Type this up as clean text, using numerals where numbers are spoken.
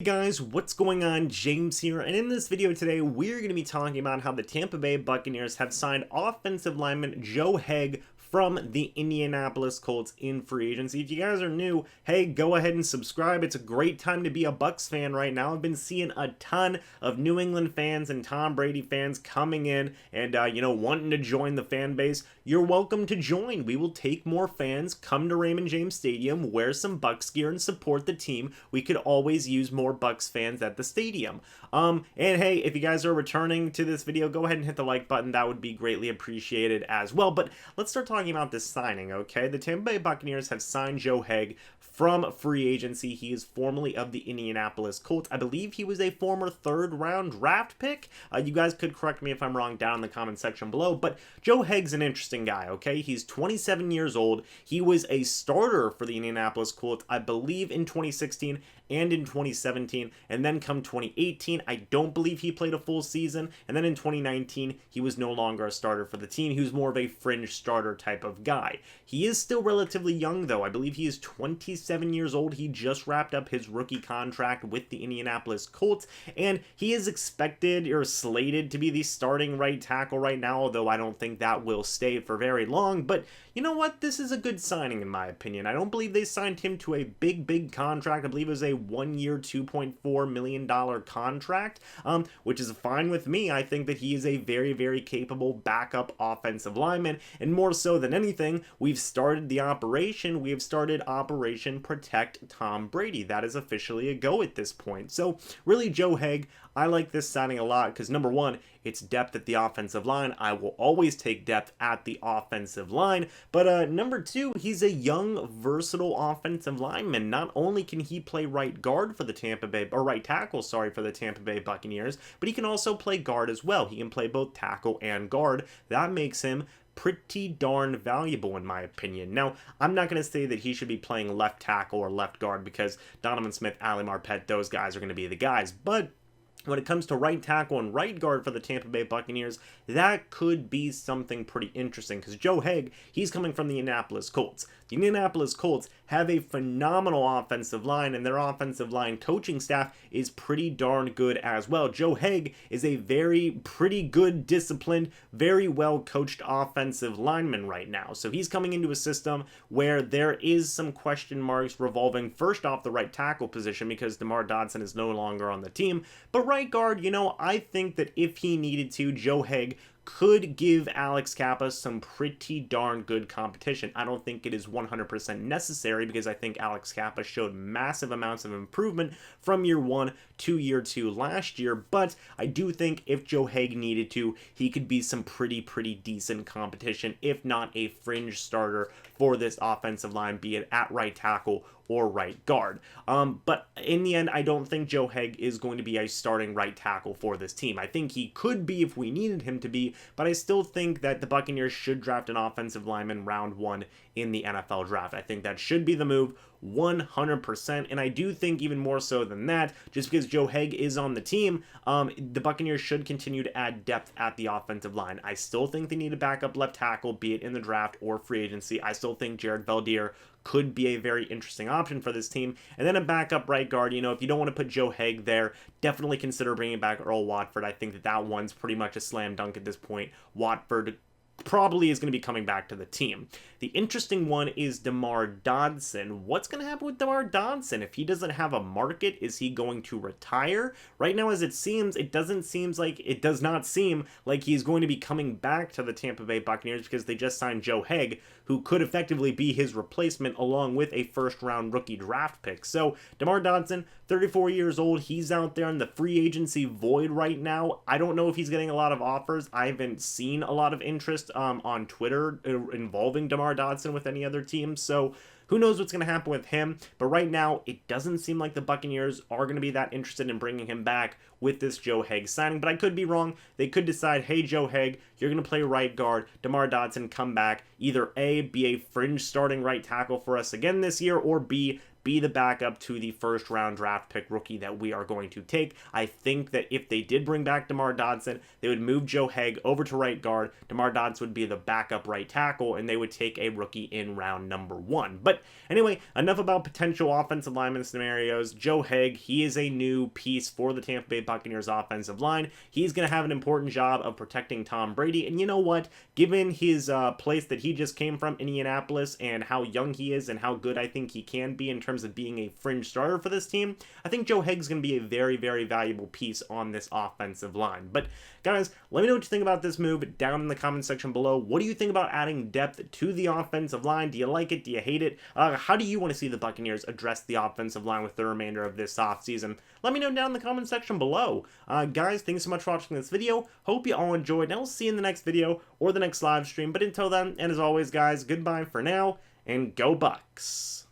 Hey guys, what's going on? James here, and in this video today, we're going to be talking about how the Tampa Bay Buccaneers have signed offensive lineman Joe Haeg from the Indianapolis Colts in free agency. If you guys are new, hey, go ahead and subscribe. It's a great time to be a Bucs fan right now. I've been seeing a ton of New England fans and Tom Brady fans coming in and, wanting to join the fan base. You're welcome to join. We will take more fans, come to Raymond James Stadium, wear some Bucs gear, and support the team. We could always use more Bucs fans at the stadium. And hey, if you guys are returning to this video, go ahead and hit the like button. That would be greatly appreciated as well. But let's start talking about this signing, okay? The Tampa Bay Buccaneers have signed Joe Haeg from free agency. He is formerly of the Indianapolis Colts. I believe he was a former third-round draft pick. You guys could correct me if I'm wrong down in the comment section below, but Joe Haeg's an interesting guy, okay? He's 27 years old. He was a starter for the Indianapolis Colts, I believe, in 2016 and in 2017, and then come 2018, I don't believe he played a full season, and then in 2019, he was no longer a starter for the team. He was more of a fringe starter type of guy. He is still relatively young, though. I believe he is 27 years old. He just wrapped up his rookie contract with the Indianapolis Colts, and he is expected or slated to be the starting right tackle right now, although I don't think that will stay for very long. But you know what? This is a good signing, in my opinion. I don't believe they signed him to a big contract. I believe it was a 1-year, $2.4 million contract, which is fine with me. I think that he is a very capable backup offensive lineman, and more so than anything, we've started the operation. We have started Operation Protect Tom Brady. That is officially a go at this point. So really, Joe Haeg, I like this signing a lot because number one, it's depth at the offensive line. I will always take depth at the offensive line. But number two, he's a young, versatile offensive lineman. Not only can he play right guard for the Tampa Bay, or right tackle, sorry, for the Tampa Bay Buccaneers, but he can also play guard as well. He can play both tackle and guard. That makes him pretty darn valuable in my opinion. Now, I'm not going to say that he should be playing left tackle or left guard because Donovan Smith, Ali Marpet, those guys are going to be the guys, but when it comes to right tackle and right guard for the Tampa Bay Buccaneers, that could be something pretty interesting because Joe Haeg, he's coming from the Indianapolis Colts. The Indianapolis Colts have a phenomenal offensive line, and their offensive line coaching staff is pretty darn good as well. Joe Haeg is a pretty good, disciplined, very well coached offensive lineman right now. So he's coming into a system where there is some question marks revolving first off the right tackle position because Damar Dodson is no longer on the team. But right guard, I think that if he needed to, Joe Haeg could give Alex Kappa some pretty darn good competition. I don't think it is 100% necessary because I think Alex Kappa showed massive amounts of improvement from year one to year two last year, but I do think if Joe Haeg needed to, he could be some pretty decent competition, if not a fringe starter for this offensive line, be it at right tackle or right guard. But in the end, I don't think Joe Haeg is going to be a starting right tackle for this team. I think he could be if we needed him to be, but I still think that the Buccaneers should draft an offensive lineman round one in the NFL draft. I think that should be the move 100%, and I do think even more so than that, just because Joe Haeg is on the team, the Buccaneers should continue to add depth at the offensive line. I still think they need a backup left tackle, be it in the draft or free agency. I still think Jared Veldheer could be a very interesting option for this team. And then a backup right guard, if you don't want to put Joe Haeg there, definitely consider bringing back Earl Watford. I think that one's pretty much a slam dunk at this point. Watford probably is going to be coming back to the team. The interesting one is Damar Dodson. What's going to happen with Damar Dodson? If he doesn't have a market, is he going to retire? Right now, as it seems, it does not seem like he's going to be coming back to the Tampa Bay Buccaneers because they just signed Joe Haeg, who could effectively be his replacement along with a first-round rookie draft pick. So, Damar Dodson, 34 years old, he's out there in the free agency void right now. I don't know if he's getting a lot of offers. I haven't seen a lot of interest on Twitter involving Damar Dodson with any other team, so who knows what's going to happen with him. But right now, it doesn't seem like the Buccaneers are going to be that interested in bringing him back with this Joe Haeg signing, but I could be wrong. They could decide, hey, Joe Haeg, you're going to play right guard. Damar Dodson, come back. Either A, be a fringe starting right tackle for us again this year, or B, be the backup to the first round draft pick rookie that we are going to take. I think that if they did bring back Damar Dodson, they would move Joe Haeg over to right guard. Damar Dodson would be the backup right tackle, and they would take a rookie in round number 1. But anyway, enough about potential offensive lineman scenarios. Joe Haeg, he is a new piece for the Tampa Bay Buccaneers offensive line. He's going to have an important job of protecting Tom Brady, and you know what? Given his place that he just came from, Indianapolis, and how young he is and how good I think he can be in terms of being a fringe starter for this team, I think Joe Haeg's going to be a very, very valuable piece on this offensive line. But guys, let me know what you think about this move down in the comment section below. What do you think about adding depth to the offensive line? Do you like it? Do you hate it? How do you want to see the Buccaneers address the offensive line with the remainder of this offseason? Let me know down in the comment section below. Guys, thanks so much for watching this video. Hope you all enjoyed, and I'll see you in the next video or the next live stream. But until then, and as always, guys, goodbye for now, and go Bucs.